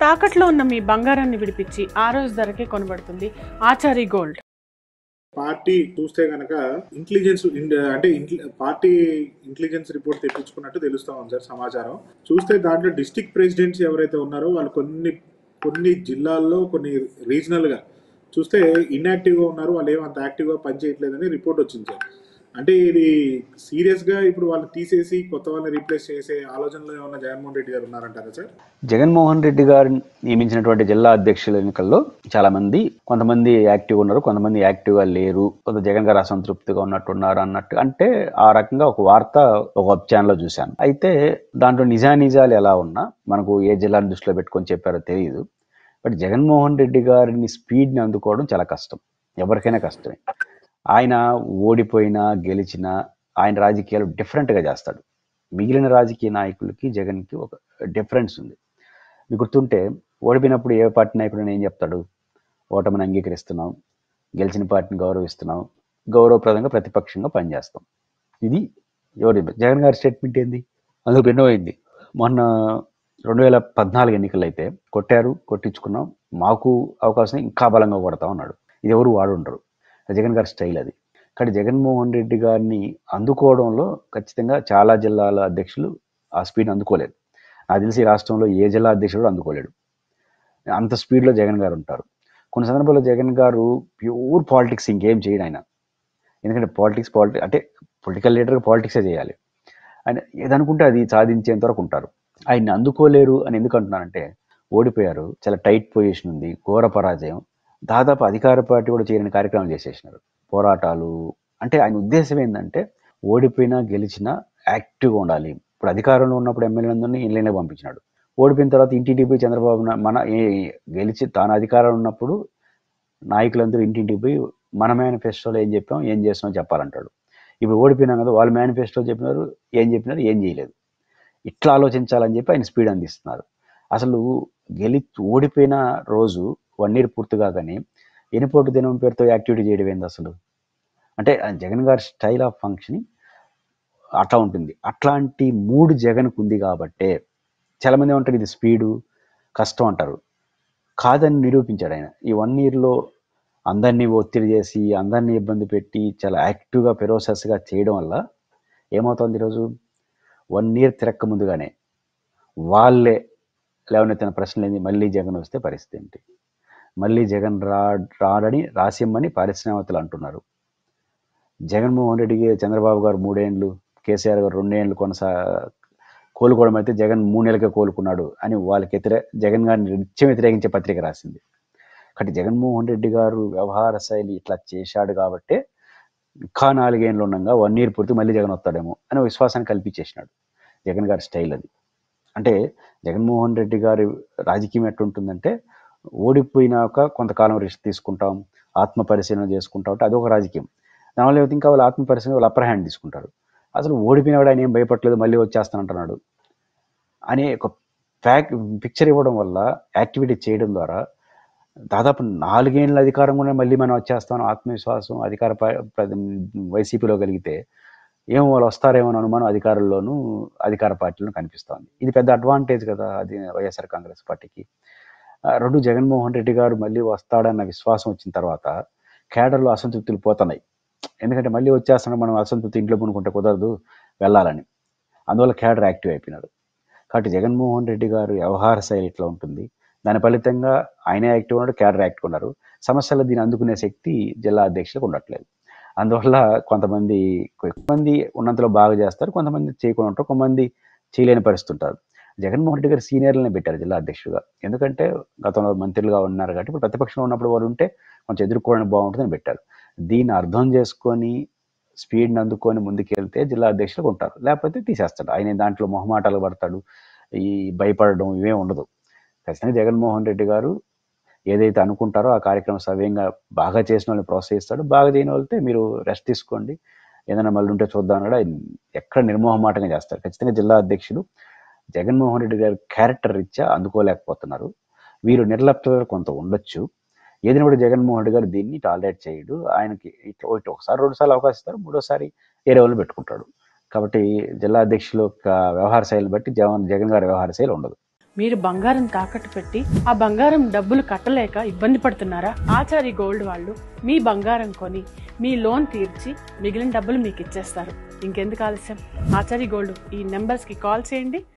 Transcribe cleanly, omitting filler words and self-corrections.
తాకట్లో ఉన్న మీ బంగారాన్ని విడిపించి ఆ రోజు ధరకే కొనబడుతుంది ఆచారి గోల్డ్. పార్టీ చూస్తే కనుక పార్టీ ఇంటెలిజెన్స్ రిపోర్ట్ తెప్పించుకున్నట్టు తెలుస్తా ఉంది సార్ సమాచారం. చూస్తే దాంట్లో డిస్ట్రిక్ట్ ప్రెసిడెంట్స్ ఎవరైతే ఉన్నారో వాళ్ళు కొన్ని జిల్లాల్లో కొన్ని రీజనల్గా చూస్తే ఇన్యాక్టివ్గా ఉన్నారు, వాళ్ళు ఏమంత యాక్టివ్గా పనిచేయట్లేదని రిపోర్ట్ వచ్చింది సార్. అంటే ఇది సీరియస్గా ఇప్పుడు వాళ్ళు తీసేసి కొత్త వాళ్ళని రీప్లేస్ చేసే ఆలోచనలో ఏమన్నా జగన్మోహన్ రెడ్డి గారు ఉన్నారంటారా సార్? జగన్మోహన్ రెడ్డి గారు నియమించినటువంటి జిల్లా అధ్యక్షుల ఎన్నికల్లో చాలా మంది కొంతమంది యాక్టివ్ ఉన్నారు, కొంతమంది యాక్టివ్గా లేరు, కొంత జగన్ గారు అసంతృప్తిగా ఉన్నట్టున్నారు అన్నట్టు, అంటే ఆ రకంగా ఒక వార్త ఒక వెబ్ ఛానల్లో చూశాను. అయితే దాంట్లో నిజానిజాలు ఎలా ఉన్నా మనకు ఏ జిల్లాని దృష్టిలో పెట్టుకొని చెప్పారో తెలియదు. బట్ జగన్మోహన్ రెడ్డి గారిని స్పీడ్ని అందుకోవడం చాలా కష్టం, ఎవరికైనా కష్టమే. ఆయన ఓడిపోయినా గెలిచినా ఆయన రాజకీయాలు డిఫరెంట్గా చేస్తాడు. మిగిలిన రాజకీయ నాయకులకి జగన్కి ఒక డిఫరెన్స్ ఉంది. మీకు గుర్తుంటే ఓడిపోయినప్పుడు ఏ పార్టీ నాయకుడు ఏం చెప్తాడు? ఓటమిని అంగీకరిస్తున్నాం, గెలిచిన పార్టీని గౌరవిస్తున్నాం, గౌరవప్రదంగా ప్రతిపక్షంగా పనిచేస్తాం. ఇది జగన్ గారి స్టేట్మెంట్ ఏంది? అందులో భిన్నమైంది. మొన్న 2014 ఎన్నికలు అయితే కొట్టించుకున్నాం, మాకు అవకాశం ఇంకా బలంగా కొడతాం అన్నాడు. ఇది ఎవరు వాడుండరు, జగన్ గారి స్టైల్ అది. కానీ జగన్మోహన్ రెడ్డి గారిని అందుకోవడంలో ఖచ్చితంగా చాలా జిల్లాల అధ్యక్షులు ఆ స్పీడ్ అందుకోలేదు. నాకు తెలిసి రాష్ట్రంలో ఏ జిల్లా అధ్యక్షుడు అందుకోలేడు, అంత స్పీడ్లో జగన్ గారు ఉంటారు. కొన్ని సందర్భాల్లో జగన్ గారు ప్యూర్ పాలిటిక్స్ ఇంకేం చేయడు ఆయన. ఎందుకంటే పాలిటిక్స్ అంటే పొలిటికల్ లీడర్గా పాలిటిక్సే చేయాలి. ఆయన ఏదనుకుంటే అది సాధించేంత వరకు ఉంటారు. ఆయన్ని అందుకోలేరు అని ఎందుకు అంటున్నానంటే, ఓడిపోయారు, చాలా టైట్ పొజిషన్ ఉంది, ఘోర పరాజయం, దాదాపు అధికార పార్టీ కూడా చేయని కార్యక్రమాలు చేసేసినారు, పోరాటాలు. అంటే ఆయన ఉద్దేశం ఏంటంటే ఓడిపోయినా గెలిచినా యాక్టివ్గా ఉండాలి. ఇప్పుడు అధికారంలో ఉన్నప్పుడు ఎమ్మెల్యేలందరినీ ఇళ్ళనే పంపించినాడు, ఓడిపోయిన తర్వాత ఇంటింటికి పోయి చంద్రబాబు గెలిచి తాను అధికారంలో ఉన్నప్పుడు నాయకులందరూ ఇంటింటికి పోయి మన మేనిఫెస్టోలో ఏం చెప్పాం, ఏం చేస్తున్నాం చెప్పాలంటాడు. ఇప్పుడు ఓడిపోయినాం కదా, వాళ్ళు మేనిఫెస్టో చెప్పినారు, ఏం చేయలేదు. ఇట్లా ఆలోచించాలని చెప్పి ఆయన స్పీడ్ అందిస్తున్నారు. అసలు ఓడిపోయిన రోజు 1 year పూర్తి కాగానే ఎనిపోటు దినం పేరుతో యాక్టివిటీ చేయడం ఏంది అసలు? అంటే జగన్ గారి స్టైల్ ఆఫ్ ఫంక్షనింగ్ అట్లా ఉంటుంది. అట్లాంటి మూడు జగన్కు ఉంది కాబట్టే చాలామంది ఏమంటారు ఇది స్పీడు కష్టం అంటారు. కాదని నిరూపించాడు ఆయన. ఈ 1 yearలో అందరినీ ఒత్తిడి చేసి, అందరినీ ఇబ్బంది పెట్టి, చాలా యాక్టివ్గా ఫెరోసస్గా చేయడం వల్ల ఏమవుతుంది? ఈరోజు 1 year తిరక్క ముందుగానే వాళ్ళే లేవనెత్తిన ప్రశ్నలు ఏంది? మళ్ళీ జగన్ వస్తే పరిస్థితి ఏంటి? మళ్ళీ జగన్ రాడని రాసిమ్మని పారిశ్రామికవేత్తలు అంటున్నారు. జగన్మోహన్ రెడ్డికి చంద్రబాబు గారు 3 ఏళ్ళు, కేసీఆర్ గారు 2 ఏళ్ళు కోలుకోవడం అయితే జగన్ 3 నెలలకే కోలుకున్నాడు అని వాళ్ళకి జగన్ గారిని నిత్యం వ్యతిరేకించే పత్రిక రాసింది. కాబట్టి జగన్మోహన్ రెడ్డి గారు వ్యవహార శైలి ఇట్లా చేశాడు కాబట్టి ఇంకా 4 ఏళ్ళు ఉండగా 1 year పూర్తి మళ్ళీ జగన్ వస్తాడేమో అని విశ్వాసాన్ని కల్పించేసినాడు. జగన్ గారి స్టైల్ అది. అంటే జగన్మోహన్ రెడ్డి గారి రాజకీయం ఎట్లుంటుందంటే, ఓడిపోయినాక కొంతకాలం రెస్ట్ తీసుకుంటాం, ఆత్మ పరిశీలన చేసుకుంటాం, అంటే అదొక రాజకీయం. దానివల్ల ఇంకా వాళ్ళు ఆత్మ పరిశీలన వాళ్ళు అప్పర్ హ్యాండ్ తీసుకుంటారు. అసలు ఓడిపోయినవాడు ఆయన ఏం భయపడలేదు, మళ్ళీ వచ్చేస్తానంటున్నాడు అనే ఒక పిక్చర్ ఇవ్వడం వల్ల, యాక్టివిటీ చేయడం ద్వారా దాదాపు 4 ఏళ్ళ అధికారం కూడా మళ్ళీ మనం వచ్చేస్తాం ఆత్మవిశ్వాసం వైసీపీలో కలిగితే ఏమో వాళ్ళు వస్తారేమో అని అనుమానం అధికార పార్టీలోనూ కనిపిస్తోంది. ఇది పెద్ద అడ్వాంటేజ్ కదా అది వైఎస్ఆర్ కాంగ్రెస్ పార్టీకి. 2 జగన్మోహన్ రెడ్డి గారు మళ్ళీ వస్తాడన్న విశ్వాసం వచ్చిన తర్వాత కేడర్లో అసంతృప్తులు పోతున్నాయి. ఎందుకంటే మళ్ళీ వచ్చేస్తున్నాడు, మనం అసంతృప్తి ఇంట్లో కొనుక్కుంటే కుదరదు, వెళ్ళాలని. అందువల్ల కేడర్ యాక్టివ్ అయిపోయినారు. కాబట్టి జగన్మోహన్ రెడ్డి గారు వ్యవహార శైలి ఇట్లా ఉంటుంది. దాని ఫలితంగా ఆయనే యాక్టివ్ ఉన్నాడు, కేడర్ యాక్టివ్ ఉన్నారు. సమస్యలు దీన్ని అందుకునే శక్తి జిల్లా అధ్యక్షులకు ఉండట్లేదు. అందువల్ల కొంతమంది ఉన్నంతలో బాగా చేస్తారు, కొంతమంది చేయకుండా ఉంటారు, కొంతమంది చేయలేని పరిస్థితి ఉంటారు. జగన్మోహన్ రెడ్డి గారు సీనియర్లనే పెట్టారు జిల్లా అధ్యక్షుడిగా. ఎందుకంటే గతంలో మంత్రులుగా ఉన్నారు కాబట్టి ఇప్పుడు ప్రతిపక్షంలో ఉన్నప్పుడు వారు ఉంటే కొంచెం ఎదుర్కోవడానికి బాగుంటుందని పెట్టారు. దీన్ని అర్థం చేసుకొని స్పీడ్ని అందుకొని ముందుకెళ్తే జిల్లా అధ్యక్షులకు ఉంటారు, లేకపోతే తీసేస్తాడు. ఆయన దాంట్లో మొహమాటాలు పడతాడు, ఈ భయపడడం ఇవే ఉండదు. ఖచ్చితంగా జగన్మోహన్ రెడ్డి గారు ఏదైతే అనుకుంటారో ఆ కార్యక్రమం సవ్యంగా బాగా చేసిన వాళ్ళని ప్రోత్సహిస్తాడు, బాగా చేయని వాళ్ళతో మీరు రెస్ట్ తీసుకోండి, ఏదైనా మళ్ళీ ఉంటే చూద్దాం కూడా ఎక్కడ నిర్మోహమాటంగా చేస్తారు. ఖచ్చితంగా జిల్లా అధ్యక్షులు జగన్మోహన్ రెడ్డి గారి క్యారెక్టర్ రీత్యా అందుకోలేకపోతున్నారు. వీరు నిర్లప్త కొంత ఉండొచ్చు. ఏదైనా కూడా జగన్మోహన్ రెడ్డి గారు దీన్ని టాలరేట్ చేయడు. ఆయనకి ఇట్లా ఒకసారి 2 సార్లు అవకాశం ఇస్తారు, 3వ సారి వేరే వాళ్ళు పెట్టుకుంటాడు. కాబట్టి జిల్లా అధ్యక్షుల యొక్క వ్యవహార శైలి బట్టి జగన్ గారి వ్యవహార శైలి ఉండదు. మీరు బంగారం తాకట్టు పెట్టి ఆ బంగారం డబ్బులు కట్టలేక ఇబ్బంది పడుతున్నారా? ఆచారి గోల్డ్ వాళ్ళు మీ బంగారం కొని మీ లోన్ తీర్చి మిగిలిన డబ్బులు మీకు ఇచ్చేస్తారు. ఇంకెందుకు ఆలస్యం? ఆచారి గోల్డ్ ఈ నెంబర్స్కి కాల్ చేయండి,